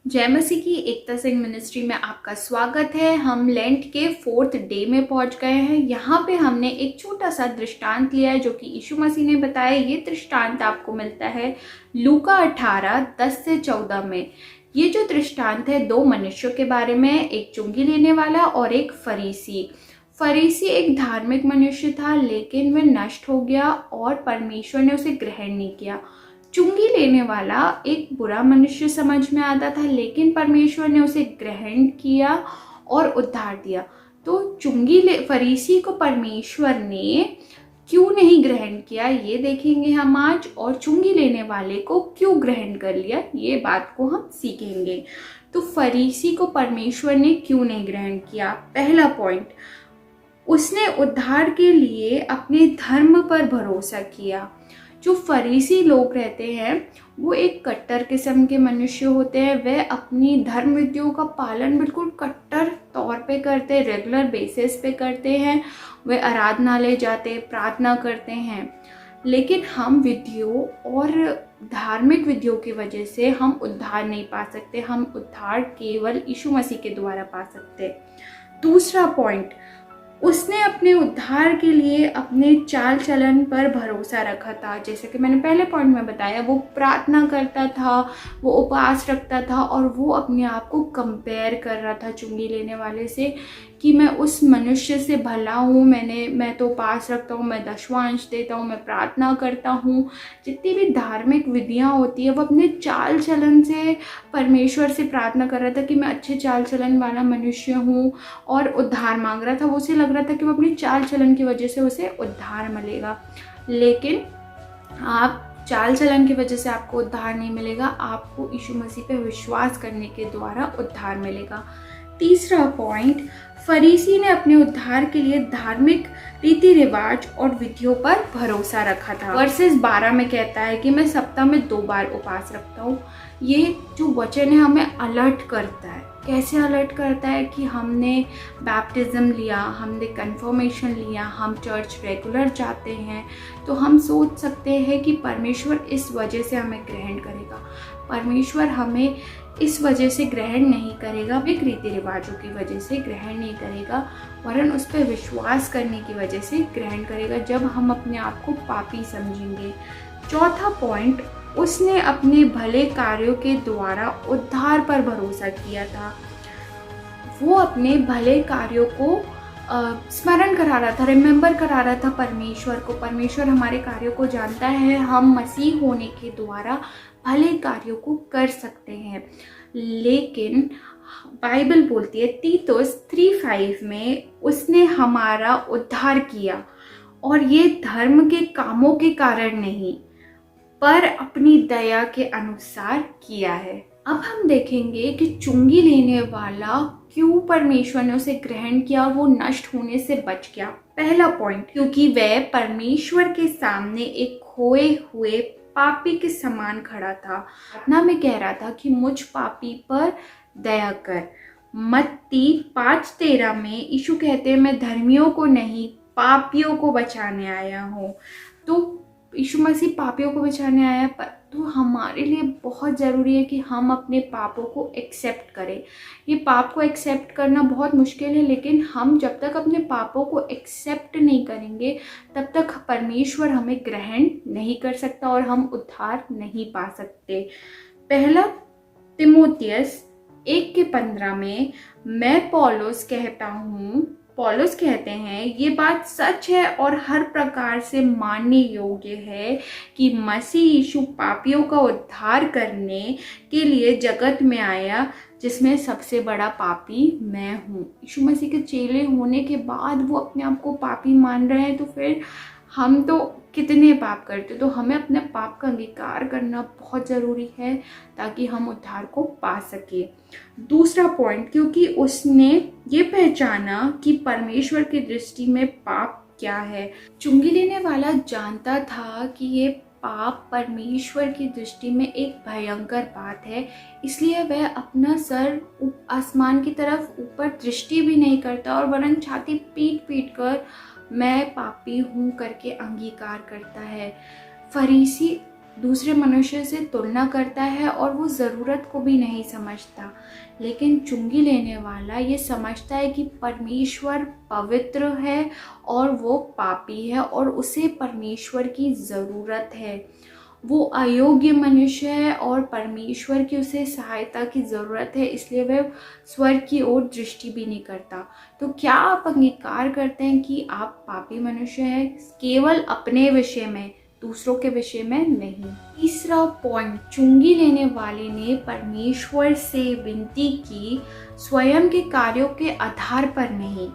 जय मसीह की एकता सिंह मिनिस्ट्री में आपका स्वागत है। हम लेंट के 4th डे में पहुंच गए हैं। यहाँ पे हमने एक छोटा सा दृष्टांत लिया है जो कि यीशु मसीह ने बताया। ये दृष्टांत आपको मिलता है लूका 18:10 से 14 में। ये जो दृष्टांत है दो मनुष्यों के बारे में, एक चुंगी लेने वाला और एक फरीसी। फरीसी एक धार्मिक मनुष्य था, लेकिन वह नष्ट हो गया और परमेश्वर ने उसे ग्रहण नहीं किया। चुंगी लेने वाला एक बुरा मनुष्य समझ में आता था, लेकिन परमेश्वर ने उसे ग्रहण किया और उद्धार दिया। तो फरीसी को परमेश्वर ने क्यों नहीं ग्रहण किया ये देखेंगे हम आज, और चुंगी लेने वाले को क्यों ग्रहण कर लिया ये बात को हम सीखेंगे। तो फरीसी को परमेश्वर ने क्यों नहीं ग्रहण किया? पहला पॉइंट, उसने उद्धार के लिए अपने धर्म पर भरोसा किया। जो फरीसी लोग रहते हैं वो एक कट्टर किस्म के मनुष्य होते हैं। वे अपनी धर्म विधियों का पालन बिल्कुल कट्टर तौर पे करते हैं, रेगुलर बेसिस पे करते हैं। वे आराधनालय जाते, प्रार्थना करते हैं। लेकिन हम विधियों और धार्मिक विधियों की वजह से हम उद्धार नहीं पा सकते। हम उद्धार केवल यीशु मसीह के द्वारा पा सकते। दूसरा पॉइंट, उसने अपने उद्धार के लिए अपने चाल चलन पर भरोसा रखा था। जैसे कि मैंने पहले पॉइंट में बताया, वो प्रार्थना करता था, वो उपवास रखता था और वो अपने आप को कंपेयर कर रहा था चुंगी लेने वाले से कि मैं उस मनुष्य से भला हूँ, मैं तो उपवास रखता हूँ, मैं दशवांश देता हूँ, मैं प्रार्थना करता हूँ। जितनी भी धार्मिक विधियाँ होती है वो अपने चाल चलन से परमेश्वर से प्रार्थना कर रहा था कि मैं अच्छे चाल चलन वाला मनुष्य हूँ, और उद्धार मांग रहा था। वो उसे लग रहा था कि वो अपनी चाल चलन की वजह से उसे उद्धार मिलेगा। लेकिन आप चाल चलन की वजह से आपको उद्धार नहीं मिलेगा, आपको यीशु मसीह पे विश्वास करने के द्वारा उद्धार मिलेगा। तीसरा पॉइंट, फरीसी ने अपने उद्धार के लिए धार्मिक रीति रिवाज और विधियों पर भरोसा रखा था। वर्सेस 12 में कहता है कि मैं सप्ताह में 2 बार उपवास रखता हूँ। ये जो वचन है हमें अलर्ट करता है। कैसे अलर्ट करता है कि हमने बैप्टिज्म लिया, हमने कन्फर्मेशन लिया, हम चर्च रेगुलर जाते हैं, तो हम सोच सकते हैं कि परमेश्वर इस वजह से हमें ग्रहण करेगा। परमेश्वर हमें इस वजह से ग्रहण नहीं करेगा, एक रीति रिवाजों की वजह से ग्रहण नहीं करेगा, वरन उस पर विश्वास करने की वजह से ग्रहण करेगा, जब हम अपने आप को पापी समझेंगे। चौथा पॉइंट, उसने अपने भले कार्यों के द्वारा उद्धार पर भरोसा किया था। वो अपने भले कार्यों को स्मरण करा रहा था, रिमेंबर करा रहा था परमेश्वर को। परमेश्वर हमारे कार्यों को जानता है, हम मसीह होने के द्वारा भले कार्यों को कर सकते हैं। लेकिन बाइबल बोलती है तीतुस 3:5 में, उसने हमारा उद्धार किया और ये धर्म के कामों के कारण नहीं, पर अपनी दया के अनुसार किया है। अब हम देखेंगे कि चुंगी लेने वाला क्यों परमेश्वर ने उसे ग्रहण किया, वो नष्ट होने से बच गया। पहला पॉइंट, क्योंकि वह परमेश्वर के सामने एक खोए हुए पापी के समान खड़ा था। प्रार्थना में कह रहा था कि मुझ पापी पर दया कर। मत्ती 5:13 में यीशु कहते हैं, मैं धर्मियों को नहीं पापियों को बचाने आया हूँ। तो यीशु मसीह पापियों को बचाने आया, तो हमारे लिए बहुत ज़रूरी है कि हम अपने पापों को एक्सेप्ट करें। ये पाप को एक्सेप्ट करना बहुत मुश्किल है, लेकिन हम जब तक अपने पापों को एक्सेप्ट नहीं करेंगे तब तक परमेश्वर हमें ग्रहण नहीं कर सकता और हम उद्धार नहीं पा सकते। पहला तिमोथियस 1:15 में, मैं पौलुस कहते हैं, ये बात सच है और हर प्रकार से मानने योग्य है कि मसीह यीशु पापियों का उद्धार करने के लिए जगत में आया, जिसमें सबसे बड़ा पापी मैं हूँ। यीशु मसीह के चेले होने के बाद वो अपने आप को पापी मान रहे हैं, तो फिर हम तो कितने पाप करते, तो हमें अपने पाप का अंगीकार करना बहुत ज़रूरी है ताकि हम उद्धार को पा सके। दूसरा पॉइंट, क्योंकि उसने ये पहचाना कि परमेश्वर की दृष्टि में पाप क्या है। चुंगी लेने वाला जानता था कि ये पाप परमेश्वर की दृष्टि में एक भयंकर बात है, इसलिए वह अपना सर आसमान की तरफ ऊपर दृष्टि भी नहीं करता और वरन छाती पीट पीट कर मैं पापी हूँ करके अंगीकार करता है। फरीसी दूसरे मनुष्य से तुलना करता है और वो ज़रूरत को भी नहीं समझता। लेकिन चुंगी लेने वाला ये समझता है कि परमेश्वर पवित्र है और वो पापी है और उसे परमेश्वर की ज़रूरत है। वो अयोग्य मनुष्य है और परमेश्वर की उसे सहायता की ज़रूरत है, इसलिए वह स्वर्ग की ओर दृष्टि भी नहीं करता। तो क्या आप अंगीकार करते हैं कि आप पापी मनुष्य हैं, केवल अपने विषय में, दूसरों के विषय में नहीं? तीसरा पॉइंट, चुंगी लेने वाले ने परमेश्वर से विनती की स्वयं के कार्यों के आधार पर नहीं,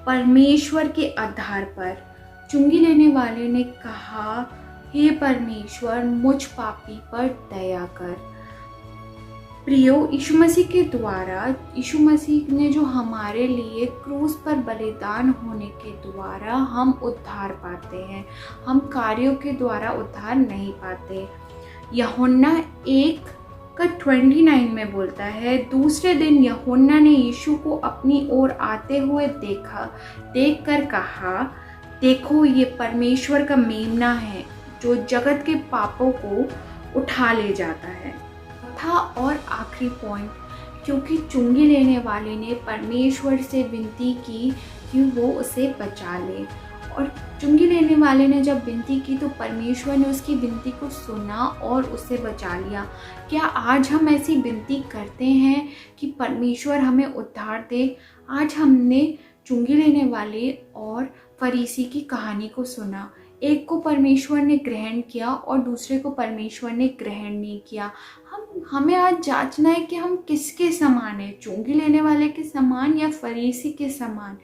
परमेश्वर के आधार पर। चुंगी लेने वाले ने कहा, हे परमेश्वर, मुझ पापी पर दया कर। प्रियो, यीशु मसीह के द्वारा, यीशु मसीह ने जो हमारे लिए क्रूस पर बलिदान होने के द्वारा हम उद्धार पाते हैं, हम कार्यों के द्वारा उद्धार नहीं पाते। यूहन्ना 1:29 में बोलता है, दूसरे दिन यूहन्ना ने यीशु को अपनी ओर आते हुए देखकर कहा, देखो, ये परमेश्वर का मेमना है जो जगत के पापों को उठा ले जाता है। था और आखिरी पॉइंट, क्योंकि चुंगी लेने वाले ने परमेश्वर से विनती की कि वो उसे बचा ले, और चुंगी लेने वाले ने जब विनती की तो परमेश्वर ने उसकी विनती को सुना और उसे बचा लिया। क्या आज हम ऐसी विनती करते हैं कि परमेश्वर हमें उद्धार दे? आज हमने चुंगी लेने वाले और फरीसी की कहानी को सुना। एक को परमेश्वर ने ग्रहण किया और दूसरे को परमेश्वर ने ग्रहण नहीं किया। हमें आज जांचना है कि हम किसके समान हैं, चुंगी लेने वाले के समान या फरीसी के समान।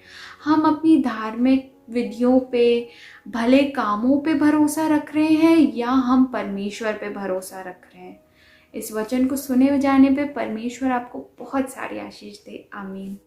हम अपनी धार्मिक विधियों पे, भले कामों पे भरोसा रख रहे हैं या हम परमेश्वर पे भरोसा रख रहे हैं? इस वचन को सुने जाने पे परमेश्वर आपको बहुत सारी आशीष दे। आमीन।